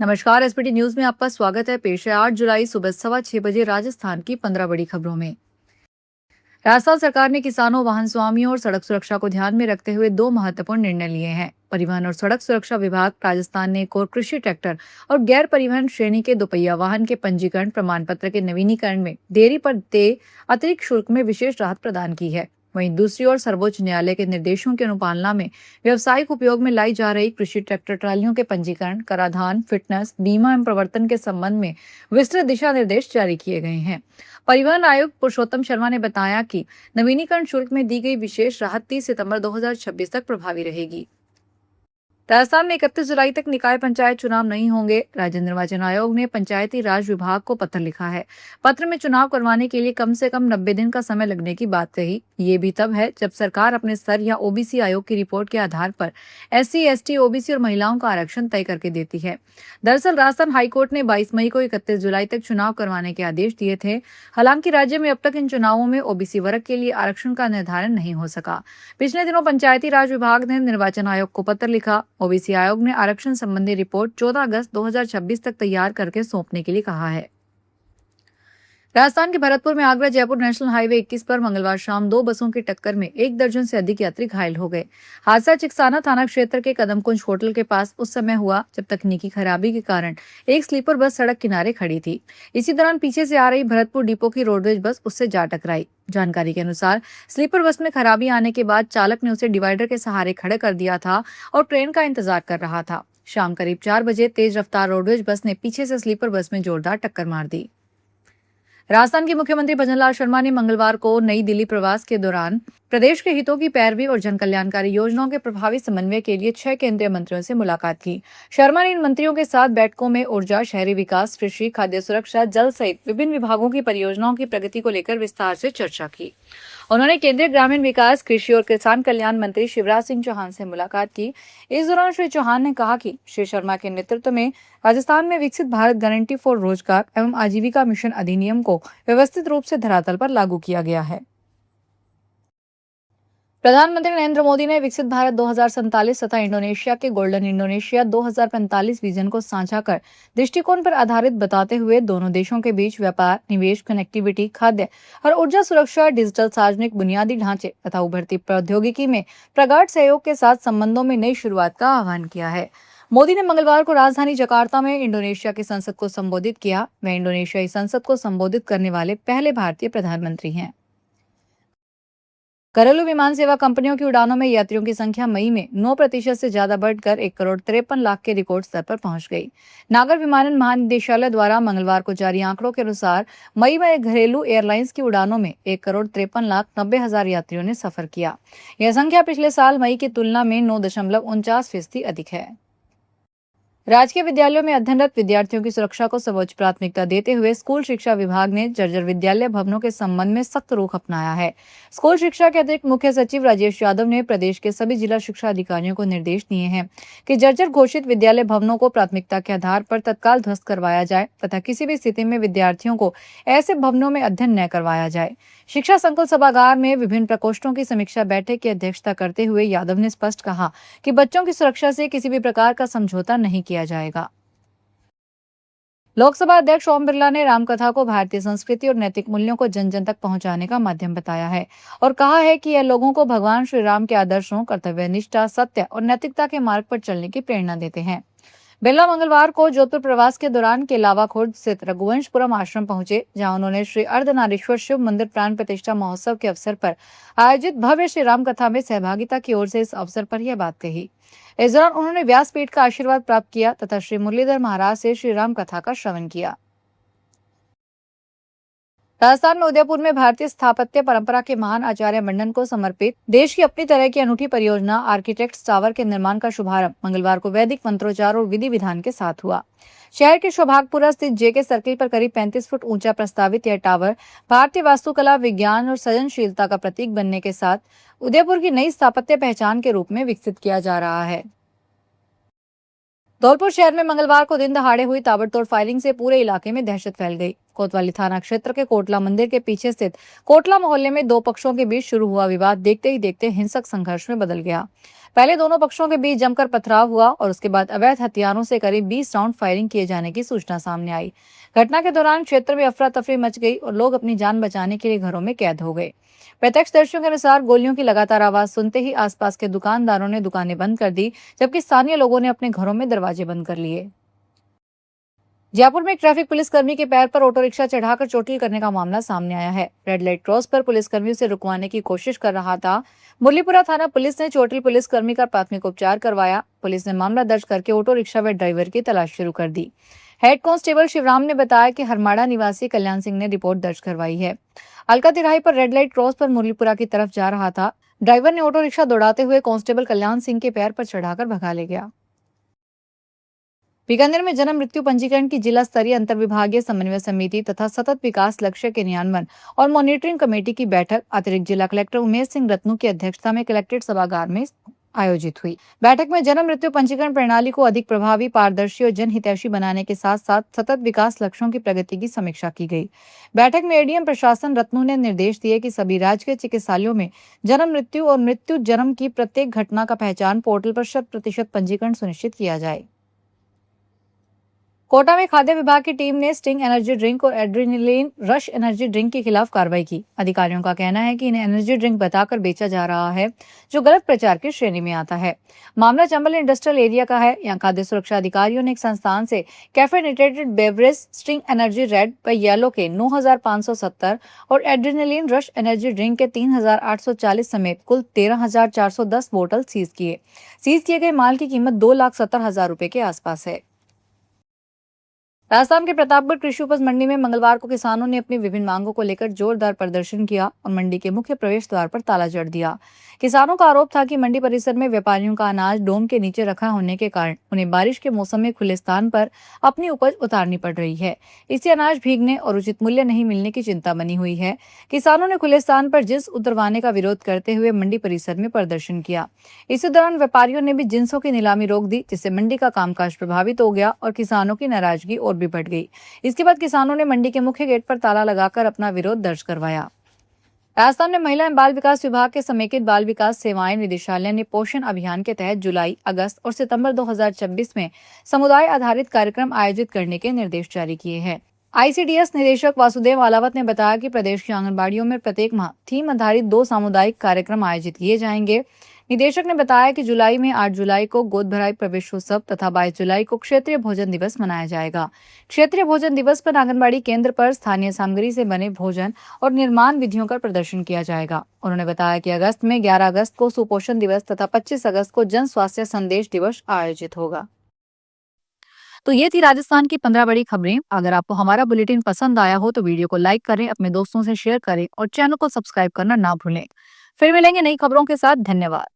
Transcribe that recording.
नमस्कार। SPT news में आपका स्वागत है। पेश है 8 जुलाई सुबह 6:15 राजस्थान की 15 बड़ी खबरों में। राजस्थान सरकार ने किसानों, वाहन स्वामियों और सड़क सुरक्षा को ध्यान में रखते हुए दो महत्वपूर्ण निर्णय लिए हैं। परिवहन और सड़क सुरक्षा विभाग राजस्थान ने एक और कृषि ट्रैक्टर और गैर परिवहन श्रेणी के दोपहिया वाहन के पंजीकरण प्रमाण पत्र के नवीनीकरण में देरी पर देय अतिरिक्त शुल्क में विशेष राहत प्रदान की है। वहीं दूसरी ओर सर्वोच्च न्यायालय के निर्देशों की अनुपालना में व्यावसायिक उपयोग में लाई जा रही कृषि ट्रैक्टर ट्रालियों के पंजीकरण, कराधान, फिटनेस, बीमा एवं प्रवर्तन के संबंध में विस्तृत दिशा निर्देश जारी किए गए हैं। परिवहन आयुक्त पुरुषोत्तम शर्मा ने बताया कि नवीनीकरण शुल्क में दी गई विशेष राहत 30 सितंबर 2026 तक प्रभावी रहेगी। राजस्थान में 31 जुलाई तक निकाय पंचायत चुनाव नहीं होंगे। राज्य निर्वाचन आयोग ने पंचायती राज विभाग को पत्र लिखा है। पत्र में चुनाव करवाने के लिए कम से कम 90 दिन का समय लगने की बात कही। ये भी तब है जब सरकार अपने स्तर या ओबीसी आयोग की रिपोर्ट के आधार पर एससी, एसटी, ओबीसी और महिलाओं का आरक्षण तय करके देती है। दरअसल राजस्थान हाईकोर्ट ने 22 मई को 31 जुलाई तक चुनाव करवाने के आदेश दिए थे। हालांकि राज्य में अब तक इन चुनावों में ओबीसी वर्ग के लिए आरक्षण का निर्धारण नहीं हो सका। पिछले दिनों पंचायती राज विभाग ने निर्वाचन आयोग को पत्र लिखा। ओबीसी आयोग ने आरक्षण संबंधी रिपोर्ट 14 अगस्त 2026 तक तैयार करके सौंपने के लिए कहा है। राजस्थान के भरतपुर में आगरा जयपुर नेशनल हाईवे 21 पर मंगलवार शाम दो बसों की टक्कर में 1 दर्जन से अधिक यात्री घायल हो गए। हादसा चिकसाना थाना क्षेत्र के कदमकुंज होटल के पास उस समय हुआ जब तकनीकी खराबी के कारण एक स्लीपर बस सड़क किनारे खड़ी थी। इसी दौरान पीछे से आ रही भरतपुर डिपो की रोडवेज बस उससे जा टकराई। जानकारी के अनुसार स्लीपर बस में खराबी आने के बाद चालक ने उसे डिवाइडर के सहारे खड़े कर दिया था और ट्रेन का इंतजार कर रहा था। शाम करीब 4 बजे तेज रफ्तार रोडवेज बस ने पीछे से स्लीपर बस में जोरदार टक्कर मार दी। राजस्थान के मुख्यमंत्री भजनलाल शर्मा ने मंगलवार को नई दिल्ली प्रवास के दौरान प्रदेश के हितों की पैरवी और जन कल्याणकारी योजनाओं के प्रभावी समन्वय के लिए 6 केंद्रीय मंत्रियों से मुलाकात की। शर्मा ने इन मंत्रियों के साथ बैठकों में ऊर्जा, शहरी विकास, कृषि, खाद्य सुरक्षा, जल सहित विभिन्न विभागों की परियोजनाओं की प्रगति को लेकर विस्तार से चर्चा की। उन्होंने केंद्रीय ग्रामीण विकास, कृषि और किसान कल्याण मंत्री शिवराज सिंह चौहान से मुलाकात की। इस दौरान श्री चौहान ने कहा कि श्री शर्मा के नेतृत्व में राजस्थान में विकसित भारत गारंटी फॉर रोजगार एवं आजीविका मिशन अधिनियम को व्यवस्थित रूप से धरातल पर लागू किया गया है। प्रधानमंत्री नरेंद्र मोदी ने विकसित भारत 2047 तथा इंडोनेशिया के गोल्डन इंडोनेशिया 2045 विजन को साझा कर दृष्टिकोण पर आधारित बताते हुए दोनों देशों के बीच व्यापार, निवेश, कनेक्टिविटी, खाद्य और ऊर्जा सुरक्षा, डिजिटल सार्वजनिक बुनियादी ढांचे तथा उभरती प्रौद्योगिकी में प्रगाढ़ सहयोग के साथ संबंधों में नई शुरुआत का आह्वान किया है। मोदी ने मंगलवार को राजधानी जकार्ता में इंडोनेशिया की संसद को संबोधित किया। वे इंडोनेशियाई संसद को संबोधित करने वाले पहले भारतीय प्रधानमंत्री हैं। घरेलू विमान सेवा कंपनियों की उड़ानों में यात्रियों की संख्या मई में 9% से ज्यादा बढ़कर 1,53,00,000 के रिकॉर्ड स्तर पर पहुंच गई। नागर विमानन महानिदेशालय द्वारा मंगलवार को जारी आंकड़ों के अनुसार मई में घरेलू एयरलाइंस की उड़ानों में 1,53,90,000 यात्रियों ने सफर किया। यह संख्या पिछले साल मई की तुलना में 9.49% अधिक है। राजकीय विद्यालयों में अध्ययनरत विद्यार्थियों की सुरक्षा को सर्वोच्च प्राथमिकता देते हुए स्कूल शिक्षा विभाग ने जर्जर विद्यालय भवनों के संबंध में सख्त रुख अपनाया है। स्कूल शिक्षा के अतिरिक्त मुख्य सचिव राजेश यादव ने प्रदेश के सभी जिला शिक्षा अधिकारियों को निर्देश दिए हैं कि जर्जर घोषित विद्यालय भवनों को प्राथमिकता के आधार पर तत्काल ध्वस्त करवाया जाए तथा किसी भी स्थिति में विद्यार्थियों को ऐसे भवनों में अध्ययन न करवाया जाए। शिक्षा संकुल सभागार में विभिन्न प्रकोष्ठों की समीक्षा बैठक की अध्यक्षता करते हुए यादव ने स्पष्ट कहा कि बच्चों की सुरक्षा से किसी भी प्रकार का समझौता नहीं किया जाएगा। लोकसभा अध्यक्ष ओम बिरला ने रामकथा को भारतीय संस्कृति और नैतिक मूल्यों को जन जन तक पहुंचाने का माध्यम बताया है और कहा है कि यह लोगों को भगवान श्री राम के आदर्शों, कर्तव्य निष्ठा, सत्य और नैतिकता के मार्ग पर चलने की प्रेरणा देते हैं। बिरला मंगलवार को जोधपुर प्रवास के दौरान केलावा खुर्द स्थित रघुवंशपुरम आश्रम पहुंचे, जहां उन्होंने श्री अर्धनारीश्वर शिव मंदिर प्राण प्रतिष्ठा महोत्सव के अवसर पर आयोजित भव्य श्री राम कथा में सहभागिता की ओर से इस अवसर पर यह बात कही। इस दौरान उन्होंने व्यासपीठ का आशीर्वाद प्राप्त किया तथा श्री मुरलीधर महाराज से श्री राम कथा का श्रवण किया। राजस्थान में उदयपुर में भारतीय स्थापत्य परंपरा के महान आचार्य मंडन को समर्पित देश की अपनी तरह की अनूठी परियोजना आर्किटेक्ट्स टावर के निर्माण का शुभारंभ मंगलवार को वैदिक मंत्रोच्चार और विधि विधान के साथ हुआ। शहर के सौभागपुरा स्थित जेके सर्किल पर करीब 35 फुट ऊंचा प्रस्तावित यह टावर भारतीय वास्तुकला, विज्ञान और सृजनशीलता का प्रतीक बनने के साथ उदयपुर की नई स्थापत्य पहचान के रूप में विकसित किया जा रहा है। धौलपुर शहर में मंगलवार को दिन दहाड़े हुई ताबड़तोड़ फायरिंग से पूरे इलाके में दहशत फैल गई। कोतवाली थाना क्षेत्र के कोटला मंदिर के पीछे स्थित कोटला मोहल्ले में दो पक्षों के बीच शुरू हुआ विवाद देखते ही देखते हिंसक संघर्ष में बदल गया। पहले दोनों पक्षों के बीच जमकर पथराव हुआ और उसके बाद अवैध हथियारों से करीब 20 राउंड फायरिंग किए जाने की सूचना सामने आई। घटना के दौरान क्षेत्र में अफरा तफरी मच गई और लोग अपनी जान बचाने के लिए घरों में कैद हो गए। प्रत्यक्षदर्शियों के अनुसार गोलियों की लगातार आवाज सुनते ही आसपास के दुकानदारों ने दुकानें बंद कर दी, जबकि स्थानीय लोगों ने अपने घरों में दरवाजे बंद कर लिए। जयपुर में एक ट्रैफिक पुलिसकर्मी के पैर पर ऑटो रिक्शा चढ़ाकर चोटिल करने का मामला सामने आया है। रेड लाइट क्रॉस पर पुलिसकर्मी उसे रुकवाने की कोशिश कर रहा था। मुरलीपुरा थाना पुलिस ने चोटिल पुलिसकर्मी का प्राथमिक उपचार करवाया। पुलिस ने मामला दर्ज करके ऑटो रिक्शा व ड्राइवर की तलाश शुरू कर दी। हेड कांस्टेबल शिवराम ने बताया कि हरमाड़ा निवासी कल्याण सिंह ने रिपोर्ट दर्ज करवाई है। अलका तिराही पर रेड लाइट क्रॉस पर मुरलीपुरा की तरफ जा रहा था। ड्राइवर ने ऑटो रिक्शा दौड़ाते हुए कांस्टेबल कल्याण सिंह के पैर पर चढ़ाकर भगा ले गया। बीकानेर में जन्म मृत्यु पंजीकरण की जिला स्तरीय अंतर्विभागीय समन्वय समिति तथा सतत विकास लक्ष्य के क्रियान्वयन और मॉनिटरिंग कमेटी की बैठक अतिरिक्त जिला कलेक्टर उमेश सिंह रत्नू की अध्यक्षता में कलेक्ट्रेट सभागार में आयोजित हुई। बैठक में जन्म मृत्यु पंजीकरण प्रणाली को अधिक प्रभावी, पारदर्शी और जनहितैषी बनाने के साथ साथ सतत विकास लक्ष्यों की प्रगति की समीक्षा की गई। बैठक में एडीएम प्रशासन रत्नू ने निर्देश दिए कि सभी राजकीय चिकित्सालयों में जन्म मृत्यु और मृत्यु जन्म की प्रत्येक घटना का पहचान पोर्टल पर 100% पंजीकरण सुनिश्चित किया जाए। कोटा में खाद्य विभाग की टीम ने स्टिंग एनर्जी ड्रिंक और एड्रेनलिन रश एनर्जी ड्रिंक के खिलाफ कार्रवाई की। अधिकारियों का कहना है कि इन्हें एनर्जी ड्रिंक बताकर बेचा जा रहा है, जो गलत प्रचार की श्रेणी में आता है। मामला चंबल इंडस्ट्रियल एरिया का है। यहाँ खाद्य सुरक्षा अधिकारियों ने एक संस्थान से कैफेनेटेड बेवरेज स्टिंग एनर्जी रेड व येलो के 9,570 और एड्रेनलिन रश एनर्जी ड्रिंक के 3,840 समेत कुल 13,410 बोतल सीज किए। सीज किए गए माल की कीमत 2,70,000 रुपए के आसपास है। राजस्थान के प्रतापगढ़ कृषि उपज मंडी में मंगलवार को किसानों ने अपनी विभिन्न मांगों को लेकर जोरदार प्रदर्शन किया और मंडी के मुख्य प्रवेश द्वार पर ताला जड़ दिया। किसानों का आरोप था कि मंडी परिसर में व्यापारियों का अनाज डोम के नीचे रखा होने के कारण उन्हें बारिश के मौसम में खुले स्थान पर अपनी उपज उतारनी पड़ रही है। इससे अनाज भीगने और उचित मूल्य नहीं मिलने की चिंता बनी हुई है। किसानों ने खुले स्थान पर जिंस उतरवाने का विरोध करते हुए मंडी परिसर में प्रदर्शन किया। इसी दौरान व्यापारियों ने भी जिंसों की नीलामी रोक दी, जिससे मंडी का कामकाज प्रभावित हो गया और किसानों की नाराजगी और भी बढ़ गई। इसके बाद किसानों ने मंडी के मुख्य गेट पर ताला लगाकर अपना विरोध दर्ज करवाया। राजस्थान में महिला एवं बाल विकास विभाग के समेकित बाल विकास सेवाएं निदेशालय ने पोषण अभियान के तहत जुलाई, अगस्त और सितंबर 2026 में समुदाय आधारित कार्यक्रम आयोजित करने के निर्देश जारी किए हैं। आईसीडीएस निदेशक वासुदेव आलावत ने बताया कि प्रदेश की आंगनबाड़ियों में प्रत्येक माह थीम आधारित 2 सामुदायिक कार्यक्रम आयोजित किए जाएंगे। निदेशक ने बताया कि जुलाई में 8 जुलाई को गोद भराई प्रवेशोत्सव तथा 22 जुलाई को क्षेत्रीय भोजन दिवस मनाया जाएगा। क्षेत्रीय भोजन दिवस पर आंगनबाड़ी केंद्र पर स्थानीय सामग्री से बने भोजन और निर्माण विधियों का प्रदर्शन किया जाएगा। उन्होंने बताया कि अगस्त में 11 अगस्त को सुपोषण दिवस तथा 25 अगस्त को जन स्वास्थ्य संदेश दिवस आयोजित होगा। तो ये थी राजस्थान की 15 बड़ी खबरें। अगर आपको हमारा बुलेटिन पसंद आया हो तो वीडियो को लाइक करें, अपने दोस्तों से शेयर करें और चैनल को सब्सक्राइब करना ना भूलें। फिर मिलेंगे नई खबरों के साथ। धन्यवाद।